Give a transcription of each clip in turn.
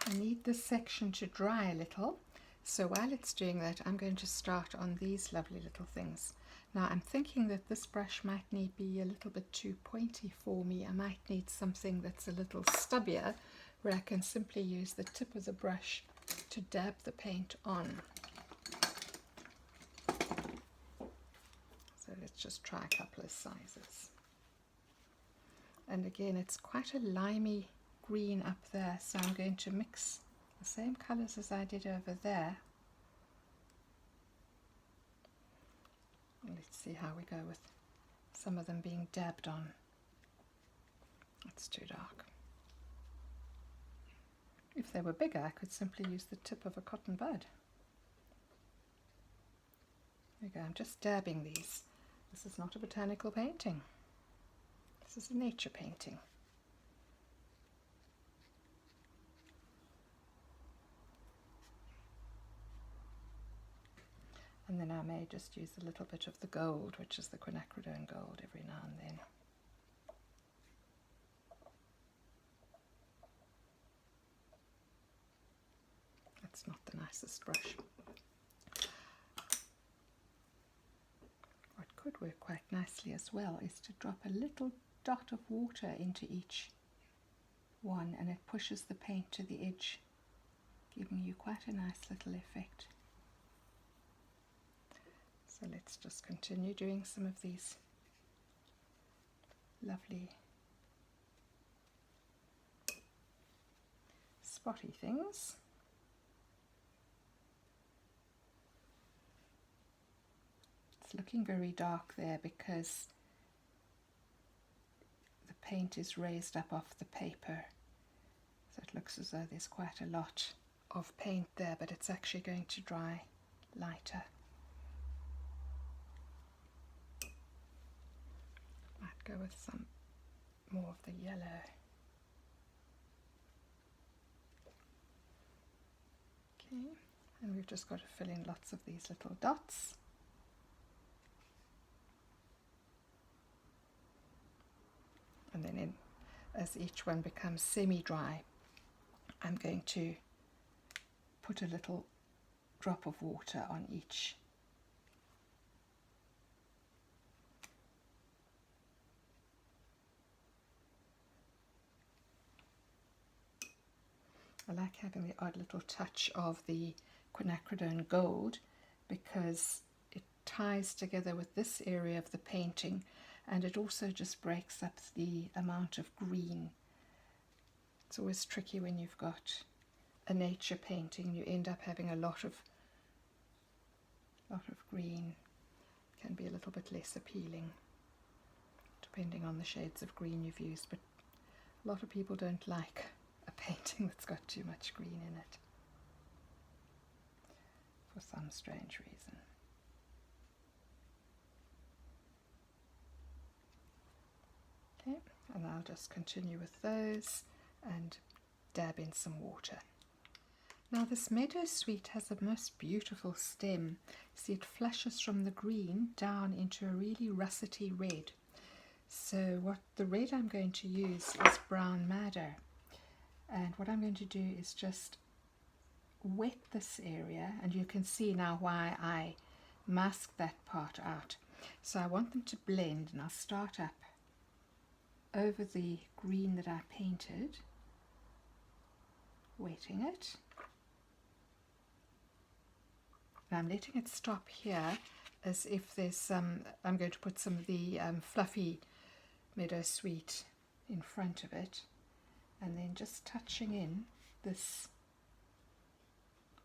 I need this section to dry a little, so while it's doing that I'm going to start on these lovely little things. Now I'm thinking that this brush might need be a little bit too pointy for me. I might need something that's a little stubbier, where I can simply use the tip of the brush to dab the paint on. So let's just try a couple of sizes. And again, it's quite a limey green up there, so I'm going to mix the same colours as I did over there. Let's see how we go with some of them being dabbed on. It's too dark. If they were bigger, I could simply use the tip of a cotton bud. There we go, I'm just dabbing these. This is not a botanical painting. This is a nature painting. And then I may just use a little bit of the gold, which is the quinacridone gold, every now and then. That's not the nicest brush. What could work quite nicely as well is to drop a little dot of water into each one, and it pushes the paint to the edge, giving you quite a nice little effect. So let's just continue doing some of these lovely spotty things. It's looking very dark there because the paint is raised up off the paper, so it looks as though there's quite a lot of paint there, but it's actually going to dry lighter. Might go with some more of the yellow. Okay, and we've just got to fill in lots of these little dots. And then as each one becomes semi-dry, I'm going to put a little drop of water on each. I like having the odd little touch of the quinacridone gold because it ties together with this area of the painting, and it also just breaks up the amount of green. It's always tricky when you've got a nature painting, you end up having a lot of green. It can be a little bit less appealing depending on the shades of green you've used, but a lot of people don't like a painting that's got too much green in it for some strange reason. Okay, and I'll just continue with those and dab in some water. Now this meadowsweet has a most beautiful stem. See, it flushes from the green down into a really russety red. So what the red I'm going to use is brown madder. And what I'm going to do is just wet this area, and you can see now why I masked that part out. So I want them to blend, and I'll start up over the green that I painted, wetting it. And I'm letting it stop here as if there's some, I'm going to put some of the fluffy meadowsweet in front of it, and then just touching in this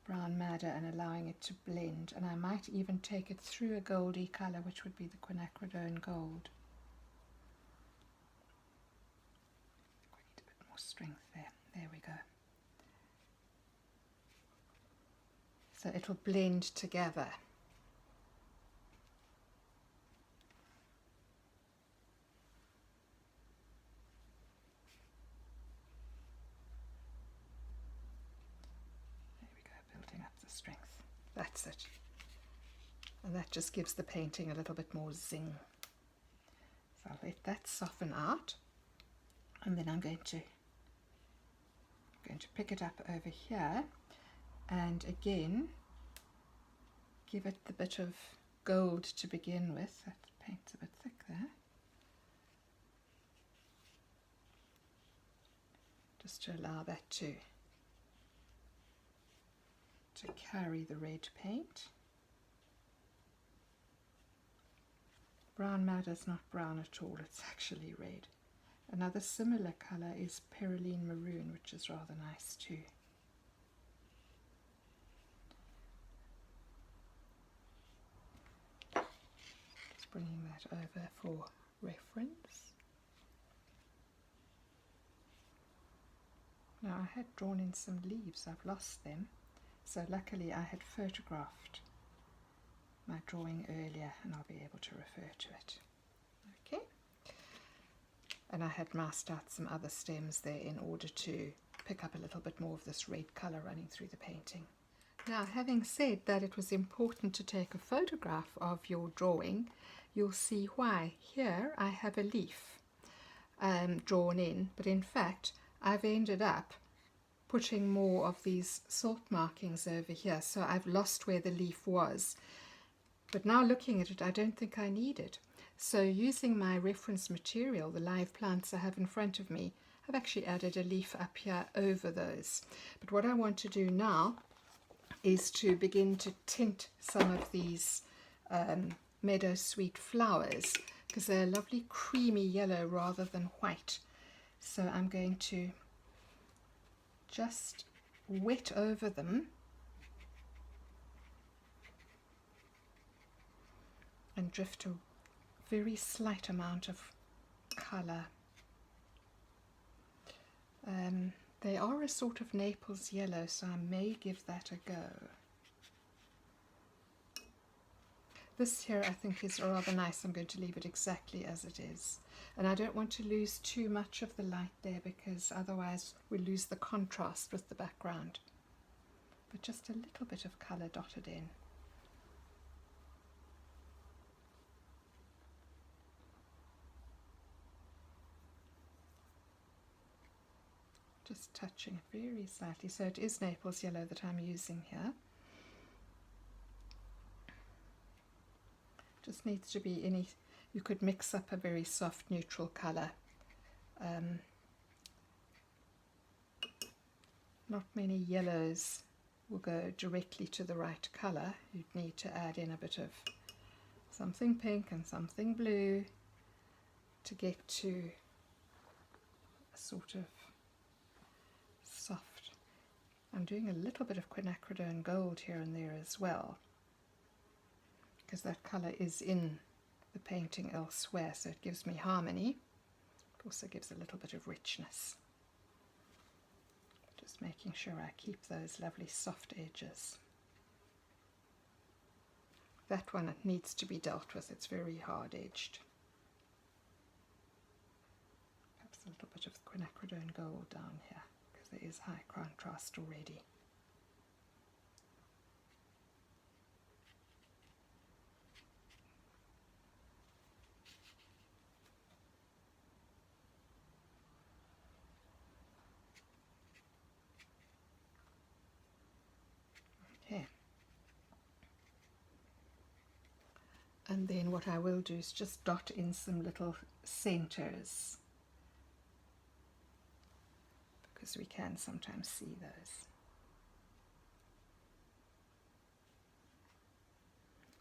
brown madder and allowing it to blend. And I might even take it through a goldy colour, which would be the quinacridone gold. We need a bit more strength there. There we go. So it'll blend together. Strength. That's it. And that just gives the painting a little bit more zing. So I'll let that soften out, and then I'm going going to pick it up over here and again give it the bit of gold to begin with. That paint's a bit thick there. Just to allow that to carry the red paint. Brown madder is not brown at all, it's actually red. Another similar colour is Perylene Maroon, which is rather nice too. Just bringing that over for reference. Now I had drawn in some leaves, I've lost them, so luckily I had photographed my drawing earlier and I'll be able to refer to it. Okay, and I had masked out some other stems there in order to pick up a little bit more of this red colour running through the painting. Now, having said that it was important to take a photograph of your drawing, you'll see why. Here I have a leaf drawn in, but in fact I've ended up putting more of these salt markings over here, so I've lost where the leaf was. But now looking at it, I don't think I need it. So using my reference material, the live plants I have in front of me, I've actually added a leaf up here over those. But what I want to do now is to begin to tint some of these meadowsweet flowers, because they're a lovely creamy yellow rather than white. So I'm going to just wet over them and drift a very slight amount of colour. They are a sort of Naples yellow, so I may give that a go. This here I think is rather nice. I'm going to leave it exactly as it is. And I don't want to lose too much of the light there, because otherwise we lose the contrast with the background. But just a little bit of colour dotted in. Just touching it very slightly. So it is Naples yellow that I'm using here. Just needs to be any, you could mix up a very soft neutral colour. Not many yellows will go directly to the right colour. You'd need to add in a bit of something pink and something blue to get to a sort of soft. I'm doing a little bit of quinacridone gold here and there as well, because that colour is in the painting elsewhere, so it gives me harmony. It also gives a little bit of richness. Just making sure I keep those lovely soft edges. That one needs to be dealt with, it's very hard edged. Perhaps a little bit of quinacridone gold down here, because there is high contrast already. Okay. And then what I will do is just dot in some little centers, because we can sometimes see those.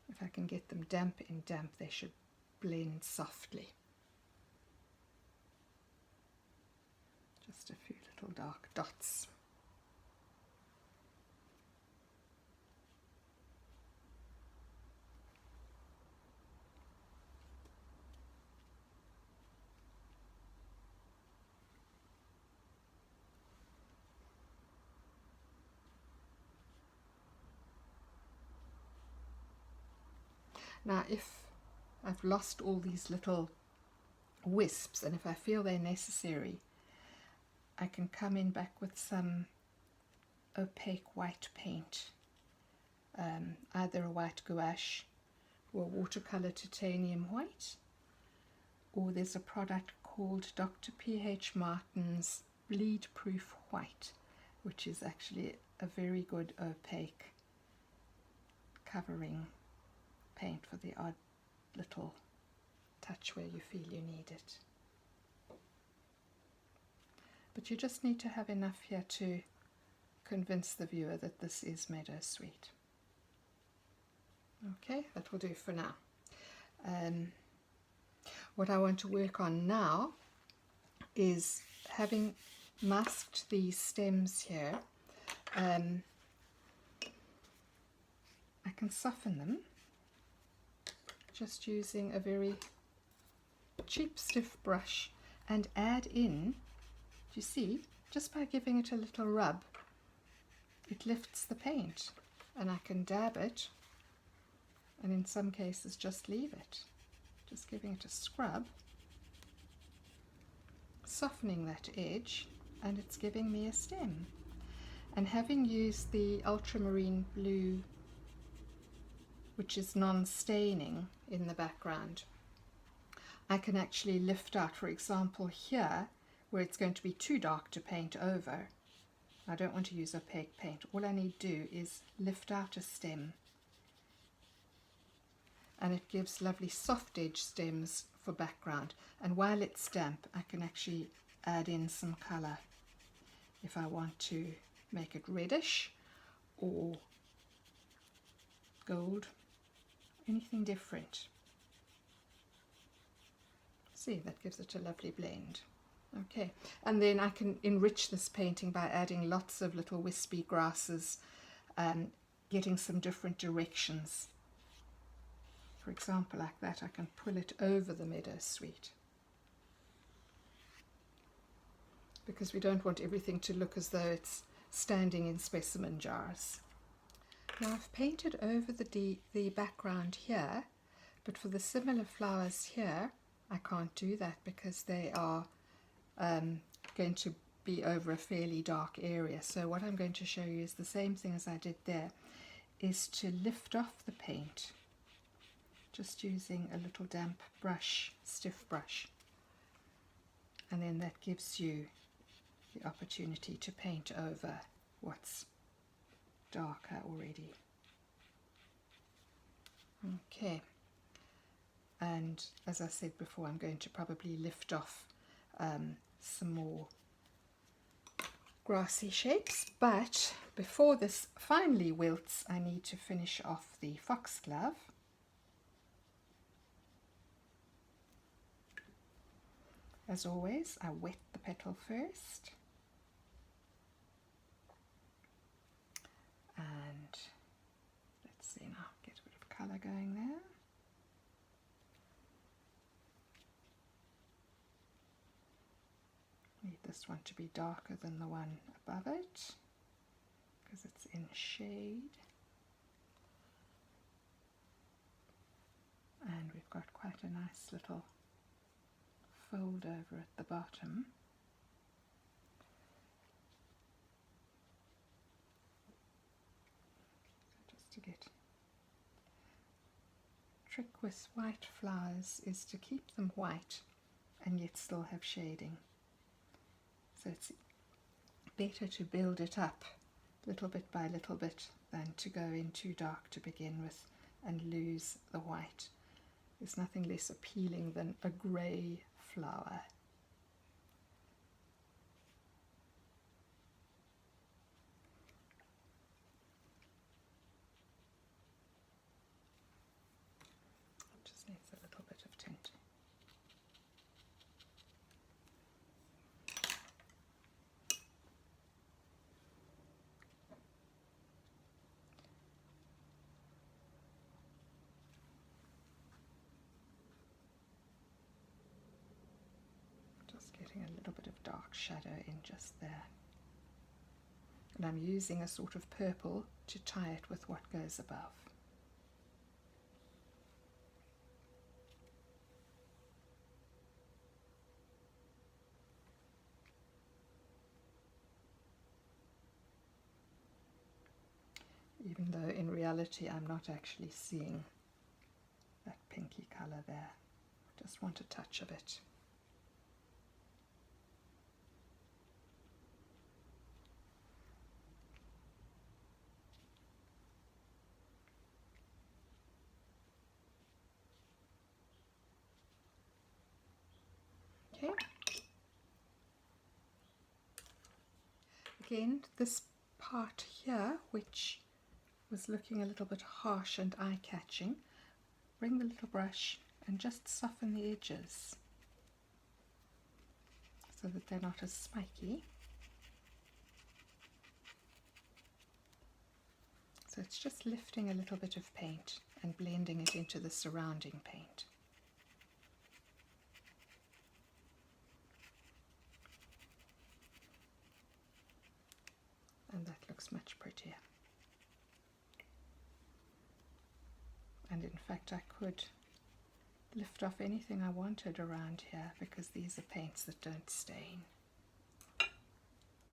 If I can get them damp in damp, they should blend softly. Just a few little dark dots. Now, if I've lost all these little wisps, and if I feel they're necessary, I can come in back with some opaque white paint, either a white gouache or a watercolour titanium white, or there's a product called Dr. P.H. Martin's Bleed Proof White, which is actually a very good opaque covering paint for the odd little touch where you feel you need it. But you just need to have enough here to convince the viewer that this is meadowsweet. Okay, that will do for now. What I want to work on now is, having masked these stems here, I can soften them just using a very cheap stiff brush and add in, you see, just by giving it a little rub, it lifts the paint, and I can dab it, and in some cases just leave it, just giving it a scrub, softening that edge, and it's giving me a stem. And having used the ultramarine blue, which is non-staining, in the background, I can actually lift out, for example here, where it's going to be too dark to paint over. I don't want to use opaque paint. All I need to do is lift out a stem, and it gives lovely soft edge stems for background. And while it's damp, I can actually add in some colour if I want to make it reddish or gold, anything different. See, that gives it a lovely blend. Okay, and then I can enrich this painting by adding lots of little wispy grasses, getting some different directions. For example, like that, I can pull it over the meadowsweet, because we don't want everything to look as though it's standing in specimen jars. Now I've painted over the background here, but for the similar flowers here, I can't do that because they are going to be over a fairly dark area. So what I'm going to show you is the same thing as I did there, is to lift off the paint, just using a little damp brush, stiff brush, and then that gives you the opportunity to paint over what's darker already. Okay, and as I said before, I'm going to probably lift off some more grassy shapes, but before this finally wilts, I need to finish off the foxglove. As always, I wet the petal first, and let's see now, get a bit of colour going there. Need this one to be darker than the one above it because it's in shade, and we've got quite a nice little fold over at the bottom. So just to get, trick with white flowers is to keep them white and yet still have shading. So it's better to build it up little bit by little bit than to go in too dark to begin with and lose the white. There's nothing less appealing than a grey flower. It just needs a little bit of tint. Getting a little bit of dark shadow in just there, and I'm using a sort of purple to tie it with what goes above. Even though in reality I'm not actually seeing that pinky colour there, I just want a touch of it. Okay. Again, this part here, which was looking a little bit harsh and eye-catching, bring the little brush and just soften the edges so that they're not as spiky. So it's just lifting a little bit of paint and blending it into the surrounding paint. And that looks much prettier. And in fact I could lift off anything I wanted around here because these are paints that don't stain.